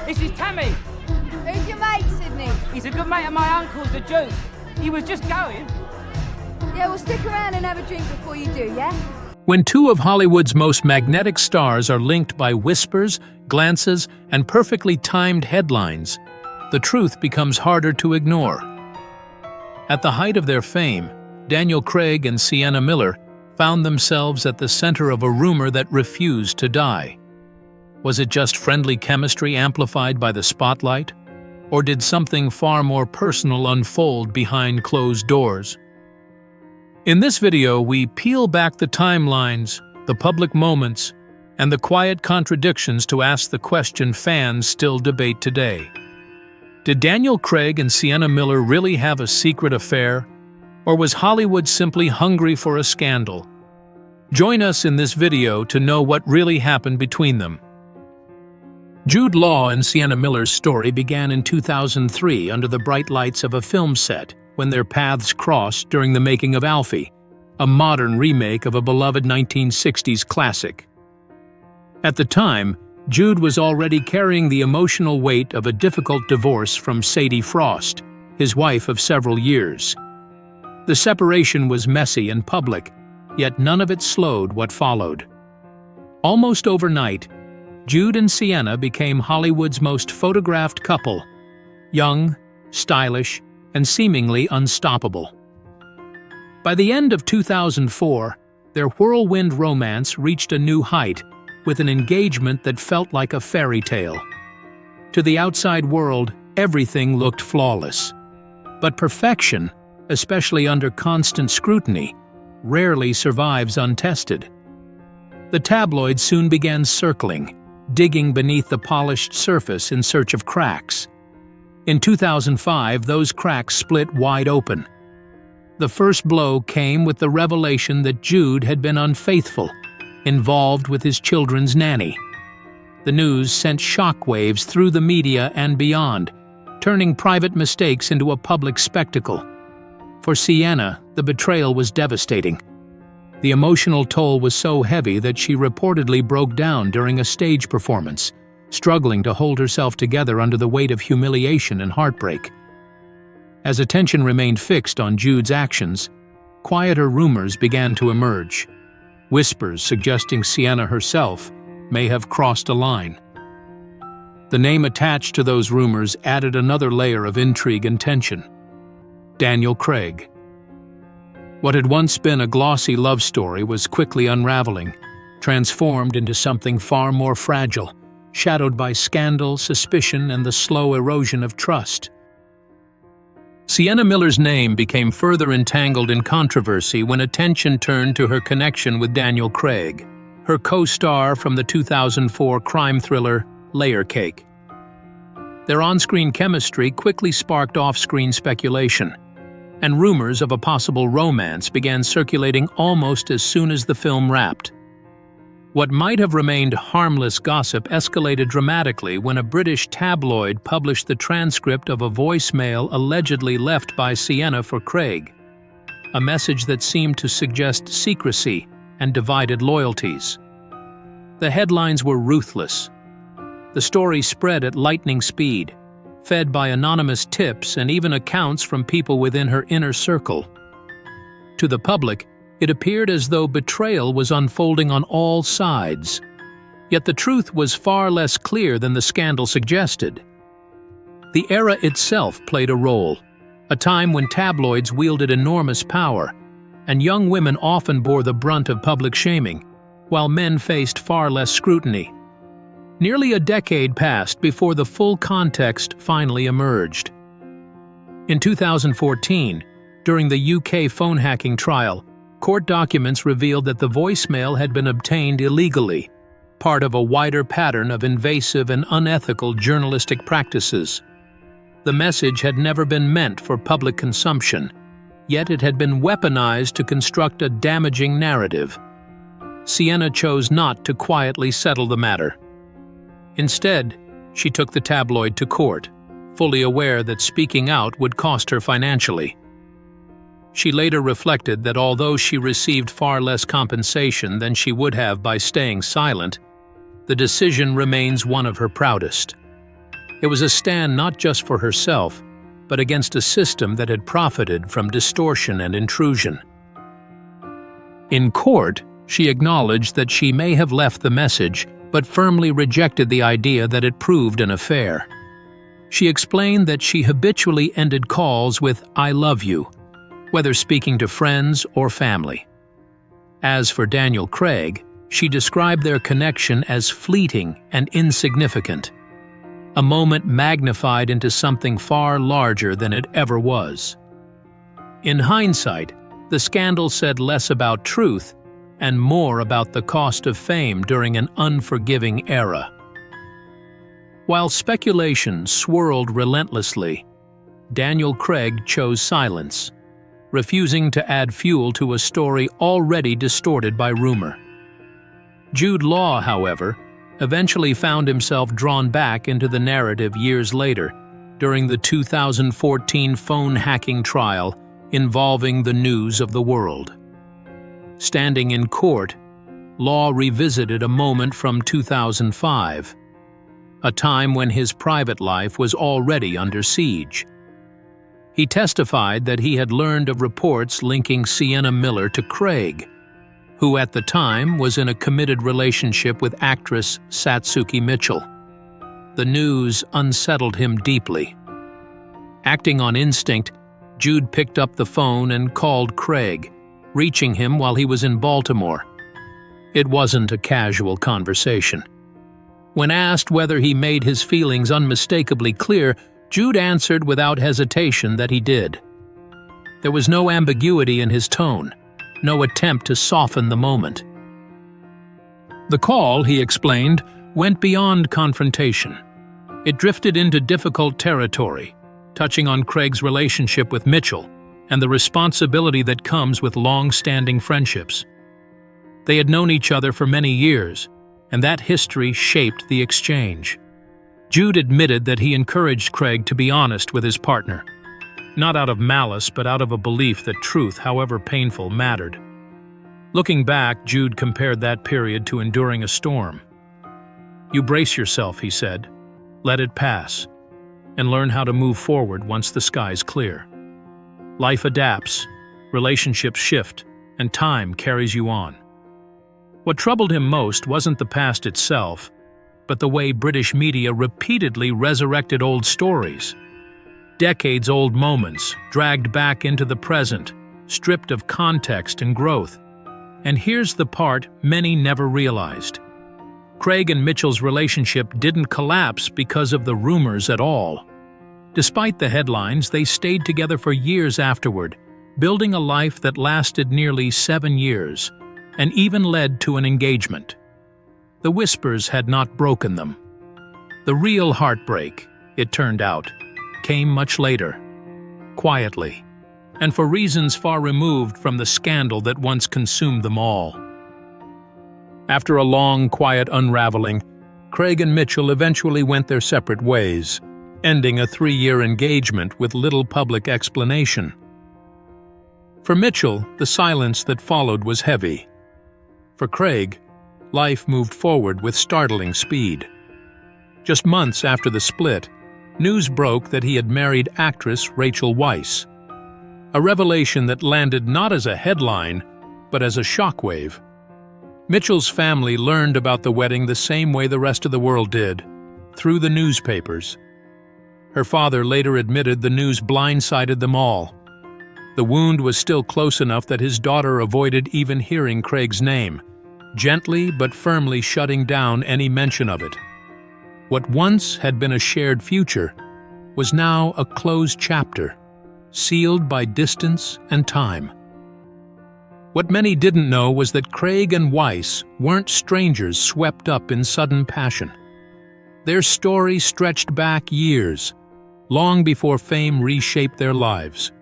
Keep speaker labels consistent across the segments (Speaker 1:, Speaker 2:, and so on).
Speaker 1: This is Tammy.
Speaker 2: Who's your mate, Sydney?
Speaker 1: He's a good mate of my uncle's, the Duke. He was just going.
Speaker 2: Yeah, well, stick around and have a drink before you do, yeah?
Speaker 3: When two of Hollywood's most magnetic stars are linked by whispers, glances, and perfectly timed headlines, the truth becomes harder to ignore. At the height of their fame, Daniel Craig and Sienna Miller found themselves at the center of a rumor that refused to die. Was it just friendly chemistry amplified by the spotlight? Or did something far more personal unfold behind closed doors? In this video, we peel back the timelines, the public moments, and the quiet contradictions to ask the question fans still debate today. Did Daniel Craig and Sienna Miller really have a secret affair? Or was Hollywood simply hungry for a scandal? Join us in this video to know what really happened between them. Jude Law and Sienna Miller's story began in 2003 under the bright lights of a film set when their paths crossed during the making of Alfie, a modern remake of a beloved 1960s classic. At the time, Jude was already carrying the emotional weight of a difficult divorce from Sadie Frost, his wife of several years. The separation was messy and public, yet none of it slowed what followed. Almost overnight, Jude and Sienna became Hollywood's most photographed couple, young, stylish, and seemingly unstoppable. By the end of 2004, their whirlwind romance reached a new height with an engagement that felt like a fairy tale. To the outside world, everything looked flawless. But perfection, especially under constant scrutiny, rarely survives untested. The tabloids soon began circling, digging beneath the polished surface in search of cracks. In 2005, those cracks split wide open. The first blow came with the revelation that Jude had been unfaithful, involved with his children's nanny. The news sent shockwaves through the media and beyond, turning private mistakes into a public spectacle. For Sienna, the betrayal was devastating. The emotional toll was so heavy that she reportedly broke down during a stage performance, struggling to hold herself together under the weight of humiliation and heartbreak. As attention remained fixed on Jude's actions, quieter rumors began to emerge, whispers suggesting Sienna herself may have crossed a line. The name attached to those rumors added another layer of intrigue and tension: Daniel Craig. What had once been a glossy love story was quickly unraveling, transformed into something far more fragile, shadowed by scandal, suspicion, and the slow erosion of trust. Sienna Miller's name became further entangled in controversy when attention turned to her connection with Daniel Craig, her co-star from the 2004 crime thriller Layer Cake. Their on-screen chemistry quickly sparked off-screen speculation, and rumors of a possible romance began circulating almost as soon as the film wrapped. What might have remained harmless gossip escalated dramatically when a British tabloid published the transcript of a voicemail allegedly left by Sienna for Craig, a message that seemed to suggest secrecy and divided loyalties. The headlines were ruthless. The story spread at lightning speed, fed by anonymous tips and even accounts from people within her inner circle. To the public, it appeared as though betrayal was unfolding on all sides. Yet the truth was far less clear than the scandal suggested. The era itself played a role, a time when tabloids wielded enormous power, and young women often bore the brunt of public shaming, while men faced far less scrutiny. Nearly a decade passed before the full context finally emerged. In 2014, during the UK phone hacking trial, court documents revealed that the voicemail had been obtained illegally, part of a wider pattern of invasive and unethical journalistic practices. The message had never been meant for public consumption, yet it had been weaponized to construct a damaging narrative. Sienna chose not to quietly settle the matter. Instead, she took the tabloid to court, fully aware that speaking out would cost her financially. She later reflected that although she received far less compensation than she would have by staying silent, the decision remains one of her proudest. It was a stand not just for herself, but against a system that had profited from distortion and intrusion. In court, she acknowledged that she may have left the message, but firmly rejected the idea that it proved an affair. She explained that she habitually ended calls with "I love you," whether speaking to friends or family. As for Daniel Craig, she described their connection as fleeting and insignificant, a moment magnified into something far larger than it ever was. In hindsight, the scandal said less about truth and more about the cost of fame during an unforgiving era. While speculation swirled relentlessly, Daniel Craig chose silence, refusing to add fuel to a story already distorted by rumor. Jude Law, however, eventually found himself drawn back into the narrative years later during the 2014 phone hacking trial involving the news of the world. Standing in court, Law revisited a moment from 2005, a time when his private life was already under siege. He testified that he had learned of reports linking Sienna Miller to Craig, who at the time was in a committed relationship with actress Satsuki Mitchell. The news unsettled him deeply. Acting on instinct, Jude picked up the phone and called Craig, reaching him while he was in Baltimore. It wasn't a casual conversation. When asked whether he made his feelings unmistakably clear, Jude answered without hesitation that he did. There was no ambiguity in his tone, no attempt to soften the moment. The call, he explained, went beyond confrontation. It drifted into difficult territory, touching on Craig's relationship with Mitchell and the responsibility that comes with long-standing friendships. They had known each other for many years, and that history shaped the exchange. Jude admitted that he encouraged Craig to be honest with his partner, not out of malice but out of a belief that truth, however painful, mattered. Looking back, Jude compared that period to enduring a storm. "You brace yourself," he said, "let it pass, and learn how to move forward once the sky's clear. Life adapts, relationships shift, and time carries you on." What troubled him most wasn't the past itself, but the way British media repeatedly resurrected old stories. Decades-old moments dragged back into the present, stripped of context and growth. And here's the part many never realized. Craig and Mitchell's relationship didn't collapse because of the rumors at all. Despite the headlines, they stayed together for years afterward, building a life that lasted nearly 7 years, and even led to an engagement. The whispers had not broken them. The real heartbreak, it turned out, came much later, quietly, and for reasons far removed from the scandal that once consumed them all. After a long, quiet unraveling, Craig and Mitchell eventually went their separate ways, ending a 3-year engagement with little public explanation. For Mitchell, the silence that followed was heavy. For Craig, life moved forward with startling speed. Just months after the split, news broke that he had married actress Rachel Weisz, a revelation that landed not as a headline, but as a shockwave. Mitchell's family learned about the wedding the same way the rest of the world did, through the newspapers. Her father later admitted the news blindsided them all. The wound was still close enough that his daughter avoided even hearing Craig's name, gently but firmly shutting down any mention of it. What once had been a shared future was now a closed chapter, sealed by distance and time. What many didn't know was that Craig and Weisz weren't strangers swept up in sudden passion. Their story stretched back years, long before fame reshaped their lives.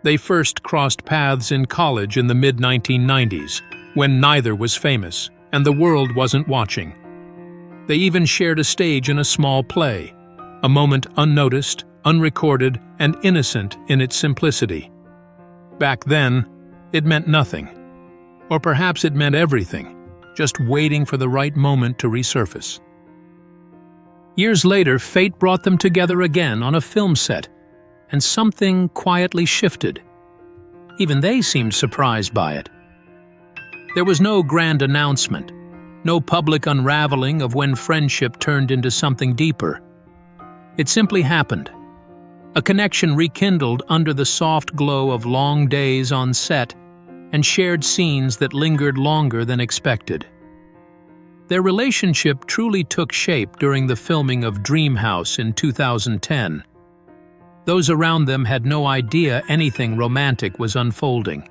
Speaker 3: They first crossed paths in college in the mid-1990s, when neither was famous and the world wasn't watching. They even shared a stage in a small play, a moment unnoticed, unrecorded, and innocent in its simplicity. Back then, it meant nothing. Or perhaps it meant everything, just waiting for the right moment to resurface. Years later, fate brought them together again on a film set, and something quietly shifted. Even they seemed surprised by it. There was no grand announcement, no public unraveling of when friendship turned into something deeper. It simply happened. A connection rekindled under the soft glow of long days on set and shared scenes that lingered longer than expected. Their relationship truly took shape during the filming of Dream House in 2010. Those around them had no idea anything romantic was unfolding.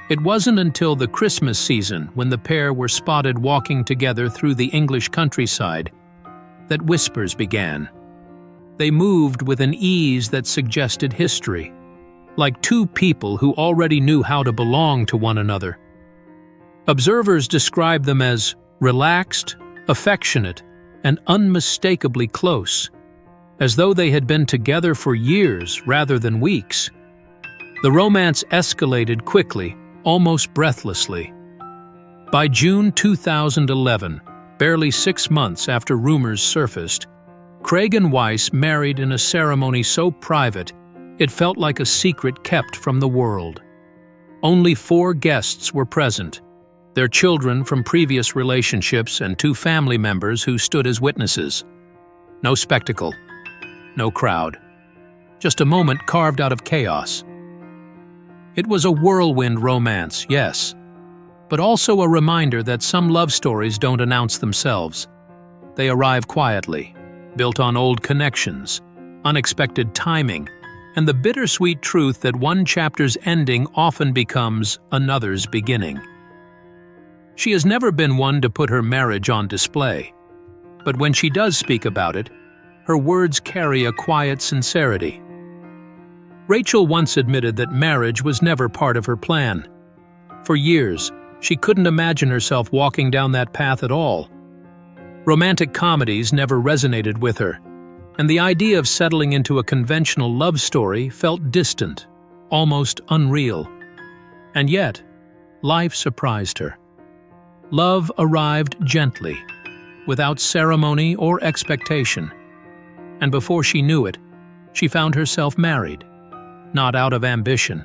Speaker 3: It wasn't until the Christmas season, when the pair were spotted walking together through the English countryside, that whispers began. They moved with an ease that suggested history, like two people who already knew how to belong to one another. Observers described them as relaxed, affectionate, and unmistakably close, as though they had been together for years rather than weeks. The romance escalated quickly, almost breathlessly. By June 2011, barely 6 months after rumors surfaced, Craig and Weiss married in a ceremony so private it felt like a secret kept from the world. Only 4 guests were present, their children from previous relationships and 2 family members who stood as witnesses. No spectacle, no crowd, just a moment carved out of chaos. It was a whirlwind romance, yes, but also a reminder that some love stories don't announce themselves. They arrive quietly, built on old connections, unexpected timing, and the bittersweet truth that one chapter's ending often becomes another's beginning. She has never been one to put her marriage on display, but when she does speak about it, her words carry a quiet sincerity. Rachel once admitted that marriage was never part of her plan. For years, she couldn't imagine herself walking down that path at all. Romantic comedies never resonated with her, and the idea of settling into a conventional love story felt distant, almost unreal. And yet, life surprised her. Love arrived gently, without ceremony or expectation. And before she knew it, she found herself married, not out of ambition,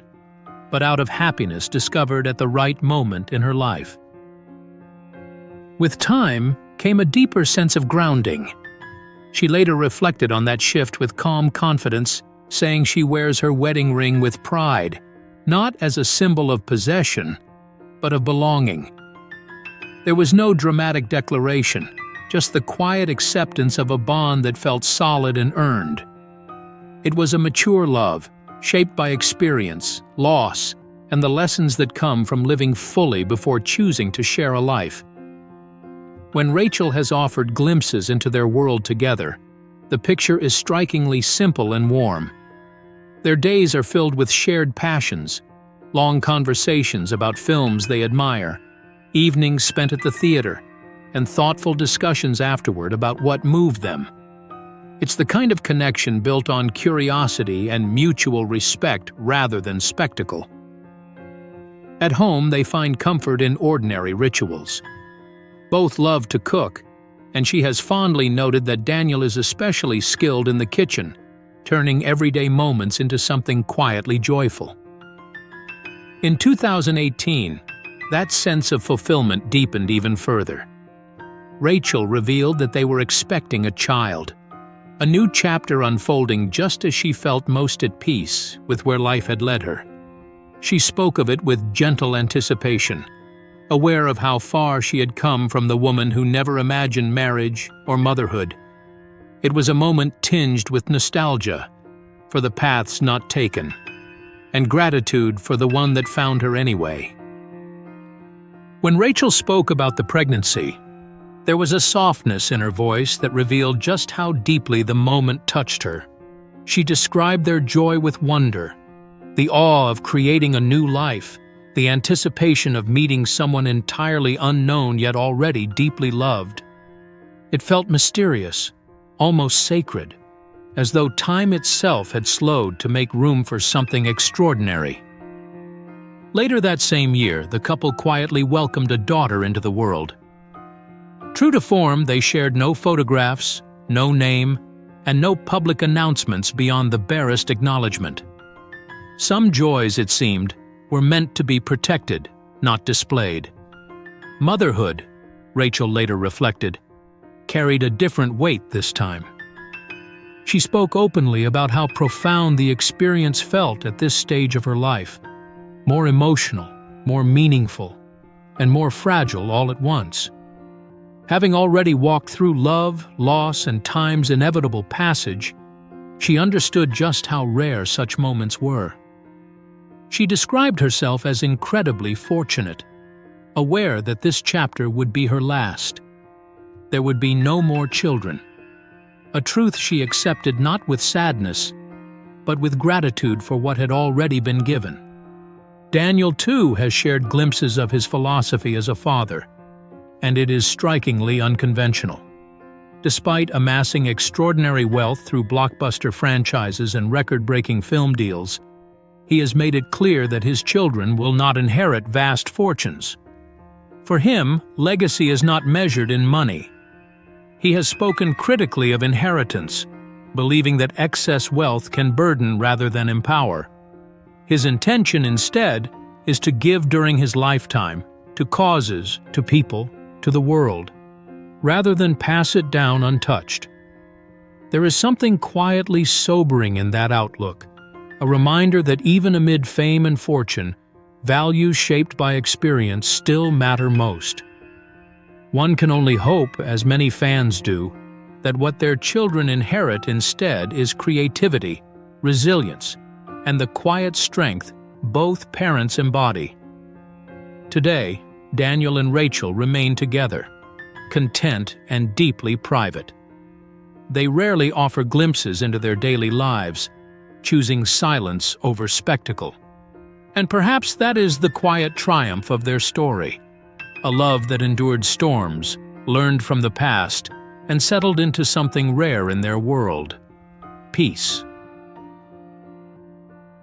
Speaker 3: but out of happiness discovered at the right moment in her life. With time came a deeper sense of grounding. She later reflected on that shift with calm confidence, saying she wears her wedding ring with pride, not as a symbol of possession, but of belonging. There was no dramatic declaration, just the quiet acceptance of a bond that felt solid and earned. It was a mature love, shaped by experience, loss, and the lessons that come from living fully before choosing to share a life. When Rachel has offered glimpses into their world together, the picture is strikingly simple and warm. Their days are filled with shared passions, long conversations about films they admire, evenings spent at the theater, and thoughtful discussions afterward about what moved them. It's the kind of connection built on curiosity and mutual respect rather than spectacle. At home, they find comfort in ordinary rituals. Both love to cook, and she has fondly noted that Daniel is especially skilled in the kitchen, turning everyday moments into something quietly joyful. In 2018, that sense of fulfillment deepened even further. Rachel revealed that they were expecting a child, a new chapter unfolding just as she felt most at peace with where life had led her. She spoke of it with gentle anticipation, aware of how far she had come from the woman who never imagined marriage or motherhood. It was a moment tinged with nostalgia for the paths not taken, and gratitude for the one that found her anyway. When Rachel spoke about the pregnancy, there was a softness in her voice that revealed just how deeply the moment touched her. She described their joy with wonder, the awe of creating a new life, the anticipation of meeting someone entirely unknown yet already deeply loved. It felt mysterious, almost sacred, as though time itself had slowed to make room for something extraordinary. Later that same year, the couple quietly welcomed a daughter into the world. True to form, they shared no photographs, no name, and no public announcements beyond the barest acknowledgement. Some joys, it seemed, were meant to be protected, not displayed. Motherhood, Rachel later reflected, carried a different weight this time. She spoke openly about how profound the experience felt at this stage of her life, more emotional, more meaningful, and more fragile all at once. Having already walked through love, loss, and time's inevitable passage, she understood just how rare such moments were. She described herself as incredibly fortunate, aware that this chapter would be her last. There would be no more children, a truth she accepted not with sadness, but with gratitude for what had already been given. Daniel, too, has shared glimpses of his philosophy as a father, and it is strikingly unconventional. Despite amassing extraordinary wealth through blockbuster franchises and record-breaking film deals, he has made it clear that his children will not inherit vast fortunes. For him, legacy is not measured in money. He has spoken critically of inheritance, believing that excess wealth can burden rather than empower. His intention, instead, is to give during his lifetime, to causes, to people, to the world, rather than pass it down untouched. There is something quietly sobering in that outlook, a reminder that even amid fame and fortune, values shaped by experience still matter most. One can only hope, as many fans do, that what their children inherit instead is creativity, resilience, and the quiet strength both parents embody. Today, Daniel and Rachel remain together, content and deeply private. They rarely offer glimpses into their daily lives, choosing silence over spectacle. And perhaps that is the quiet triumph of their story, a love that endured storms, learned from the past, and settled into something rare in their world: peace.